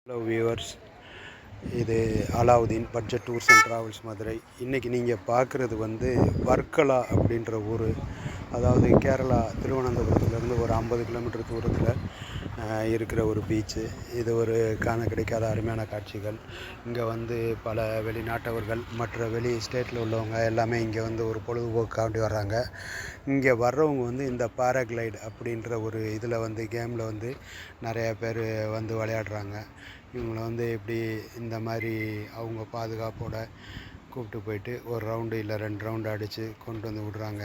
Hello viewers, இது Alauddin budget tours and travels Madurai. இன்றைக்கி நீங்கள் பார்க்குறது வர்க்கலா அப்படின்ற ஊர். அதாவது கேரளா திருவனந்தபுரத்துலேருந்து ஒரு 50 கிலோமீட்டர் தூரத்தில் இருக்கிற ஒரு பீச்சு. இது ஒரு காண கிடைக்காத அருமையான காட்சிகள். இங்கே பல வெளிநாட்டவர்கள் மற்ற வெளி ஸ்டேட்டில் உள்ளவங்க எல்லாமே இங்கே ஒரு பொழுதுபோக்காண்டி வர்றாங்க. இங்கே வர்றவங்க இந்த பாராகிளைட் அப்படின்ற ஒரு இதில் கேமில் நிறையா பேர் விளையாடுறாங்க. இவங்கள எப்படி இந்த மாதிரி அவங்க பாதுகாப்போட கூப்பிட்டு போயிட்டு ஒரு ரவுண்டு இல்லை 2 ரவுண்டு அடித்து கொண்டு விடுறாங்க.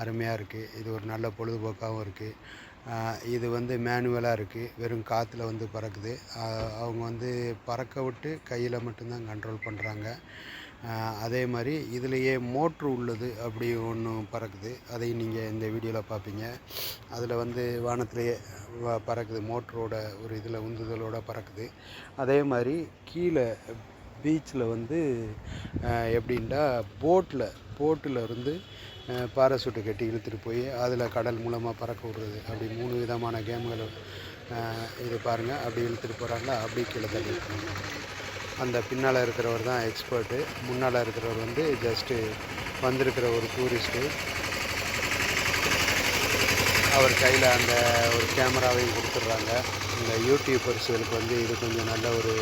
அருமையாக இருக்குது. இது ஒரு நல்ல பொழுதுபோக்காகவும் இருக்குது. இது மேனுவலாக இருக்குது. வெறும் காற்றுல பறக்குது. அவங்க பறக்க விட்டு கையில் மட்டும்தான் கண்ட்ரோல் பண்ணுறாங்க. அதே மாதிரி இதுலேயே மோட்ரு உள்ளது அப்படி ஒன்று பறக்குது. அதையும் நீங்கள் இந்த வீடியோவில் பார்ப்பீங்க. அதில் வானத்திலேயே பறக்குது. மோட்டரோட ஒரு இதில் உந்துதலோடு பறக்குது. அதே மாதிரி கீழே பீச்சில் எப்படின்னா போட்டில் இருந்து பாராசூட்டை கட்டி இழுத்துட்டு போய் அதில் கடல் மூலமாக பறக்க விடுறது. அப்படி 3 விதமான கேம்கள். இது பாருங்கள், அப்படி இழுத்துட்டு போகிறாங்களா, அப்படி கீழே தள்ளியிருக்காங்க. அந்த பின்னால் இருக்கிறவர் தான் எக்ஸ்பர்ட்டு. முன்னால் இருக்கிறவர் ஜஸ்ட்டு வந்திருக்கிற ஒரு டூரிஸ்ட்டு. அவர் கையில் அந்த ஒரு கேமராவையும் கொடுத்துட்றாங்க. இந்த யூடியூபர்ஸுகளுக்கு இது கொஞ்சம் நல்ல ஒரு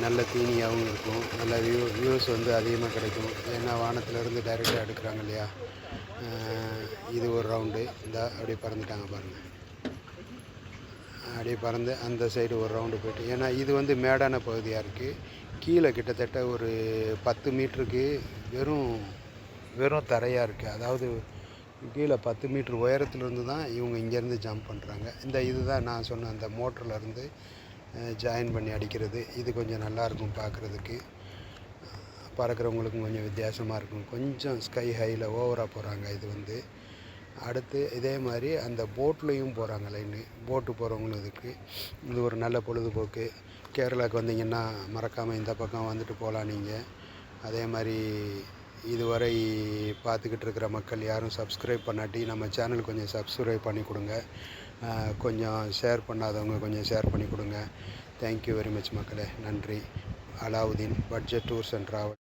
நல்ல தீனியாகவும் இருக்கும். நல்ல வியூஸ் அதிகமாக கிடைக்கும். ஏன்னா வானத்திலேருந்து டைரெக்டாக எடுக்கிறாங்க இல்லையா. இது ஒரு ரவுண்டு. அப்படியே பறந்துட்டாங்க பாருங்கள். அப்படியே பறந்து அந்த சைடு ஒரு ரவுண்டு போய்ட்டு, ஏன்னா இது மேடான பகுதியாக இருக்குது. கீழே கிட்டத்தட்ட ஒரு 10 மீட்டருக்கு வெறும் தரையாக இருக்குது. அதாவது கீழே 10 மீட்ரு உயரத்துலேருந்து தான் இவங்க இங்கேருந்து ஜம்ப் பண்ணுறாங்க. இதுதான் நான் சொன்ன அந்த மோட்டர்லேருந்து ஜாயின் பண்ணி அடிக்கிறது. இது கொஞ்சம் நல்லாயிருக்கும் பார்க்குறதுக்கு. பறக்கிறவங்களுக்கும் கொஞ்சம் வித்தியாசமாக இருக்கும். கொஞ்சம் ஸ்கை ஹையில் ஓவராக போகிறாங்க. இது அடுத்து இதே மாதிரி அந்த போட்லேயும் போகிறாங்க. லைனு போட்டு போகிறவங்களுக்கு இது ஒரு நல்ல பொழுதுபோக்கு. கேரளாவுக்கு வந்தீங்கன்னா மறக்காமல் இந்த பக்கம் வந்துட்டு போகலாம் நீங்கள். அதே மாதிரி இதுவரை பார்த்துக்கிட்டு இருக்கிற மக்கள் யாரும் சப்ஸ்கிரைப் பண்ணாட்டி நம்ம சேனல் கொஞ்சம் சப்ஸ்கிரைப் பண்ணி கொடுங்க. கொஞ்சம் ஷேர் பண்ணாதவங்க கொஞ்சம் ஷேர் பண்ணி கொடுங்க. தேங்க்யூ வெரி மச் மக்களே. நன்றி. Alauddin budget tours and travel.